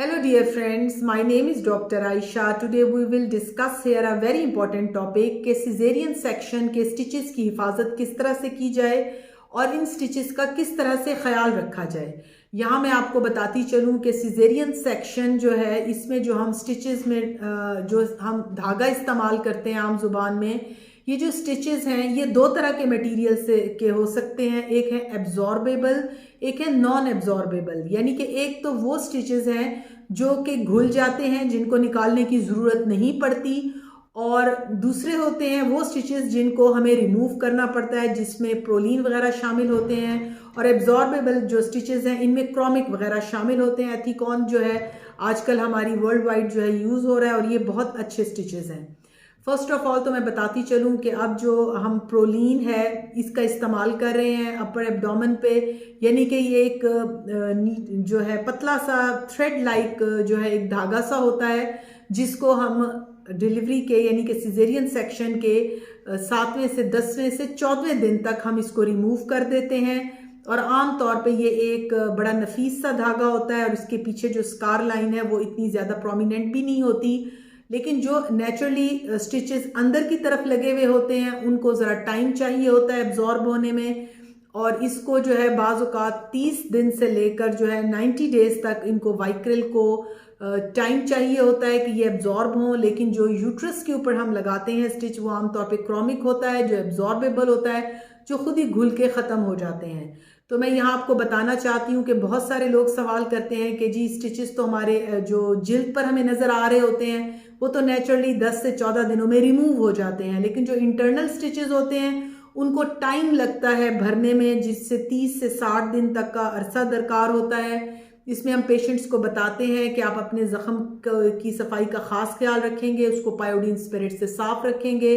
Hello dear friends, my name is Dr. Aisha. Today we will discuss here a very important topic कि caesarean section के stitches की हिफाजत किस तरह से की जाए और इन स्टिचेस का किस तरह से ख्याल रखा जाए। यहाँ मैं आपको बताती चलूँ कि सिजेरियन सेक्शन जो है इसमें जो हम स्टिचेस में जो हम धागा इस्तेमाल करते हैं आम जुबान में, ये जो स्टिचेस हैं ये दो तरह के मटेरियल से के हो सकते हैं। एक है एब्जॉर्बेबल, एक है नॉन एब्जॉर्बेबल। यानी कि एक तो वो स्टिचेस हैं जो कि घुल जाते हैं, जिनको निकालने की ज़रूरत नहीं पड़ती, और दूसरे होते हैं वो स्टिचेस जिनको हमें रिमूव करना पड़ता है, जिसमें प्रोलीन वगैरह शामिल होते हैं। और एब्जॉर्बेबल जो स्टिचेस हैं इनमें क्रोमिक वगैरह शामिल होते हैं। एथिकॉन जो है आजकल हमारी वर्ल्ड वाइड जो है यूज़ हो रहा है और ये बहुत अच्छे स्टिचेस हैं। फर्स्ट ऑफ ऑल तो मैं बताती चलूँ कि अब जो हम प्रोलीन है इसका इस्तेमाल कर रहे हैं अपर एब्डोमेन पे, यानी कि ये एक जो है पतला सा थ्रेड लाइक जो है एक धागा सा होता है, जिसको हम डिलीवरी के यानी कि सिजेरियन सेक्शन के 7वें से 10वें से 14वें दिन तक हम इसको रिमूव कर देते हैं। और आम तौर पे ये एक बड़ा नफीस सा धागा होता है और इसके पीछे जो स्कार लाइन है वो इतनी ज़्यादा प्रोमिनेंट भी नहीं होती, लेकिन जो नेचुरली स्टिचेस अंदर की तरफ लगे हुए होते हैं उनको ज़रा टाइम चाहिए होता है एब्जॉर्ब होने में। और इसको जो है बाज़ औक़ात 30 दिन से लेकर जो है 90 डेज तक इनको वाइक्रिल को टाइम चाहिए होता है कि ये एब्जॉर्ब हों। लेकिन जो यूट्रस के ऊपर हम लगाते हैं स्टिच वो आमतौर पे क्रोमिक होता है, जो एब्जॉर्बेबल होता है, जो खुद ही घुल के ख़त्म हो जाते हैं। तो मैं यहाँ आपको बताना चाहती हूँ कि बहुत सारे लोग सवाल करते हैं कि जी स्टिचेस तो हमारे जो जिल्द पर हमें नज़र आ रहे होते हैं वो तो नेचुरली 10 से 14 दिनों में रिमूव हो जाते हैं, लेकिन जो इंटरनल स्टिचेस होते हैं उनको टाइम लगता है भरने में, जिससे 30 से 60 दिन तक का अरसा दरकार होता है। इसमें हम पेशेंट्स को बताते हैं कि आप अपने ज़ख़म की सफाई का ख़ास ख्याल रखेंगे, उसको पायोडीन स्पिरिट से साफ़ रखेंगे,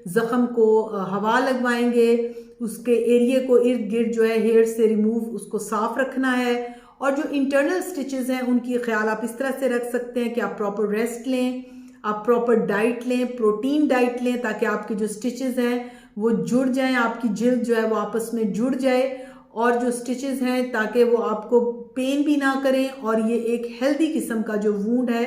ज़ख़म को हवा लगवाएंगे, उसके एरिए को इर्द गिर्द जो है हेयर से रिमूव उसको साफ़ रखना है। और जो इंटरनल स्टिचेस हैं उनकी ख्याल आप इस तरह से रख सकते हैं कि आप प्रॉपर रेस्ट लें, आप प्रॉपर डाइट लें, प्रोटीन डाइट लें, ताकि आपके जो स्टिचेस हैं वो जुड़ जाएं, आपकी जिल्द जो है वो आपस में जुड़ जाए, और जो स्टिचेस हैं ताकि वो आपको पेन भी ना करें और ये एक हेल्दी किस्म का जो वूंड है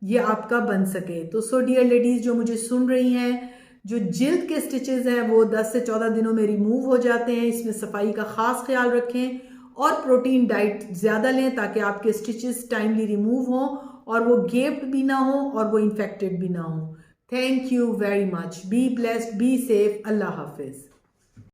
ये आपका बन सके। तो सो डियर लेडीज़ जो मुझे सुन रही हैं, जो जिल्द के स्टिचेस हैं वो 10 से 14 दिनों में रिमूव हो जाते हैं। इसमें सफाई का ख़ास ख्याल रखें और प्रोटीन डाइट ज़्यादा लें ताकि आपके स्टिचेस टाइमली रिमूव हों और वो गेप्ड भी ना हो और वो इन्फेक्टेड भी ना हो। Thank you very much. Be blessed, be safe. Allah हाफिज़।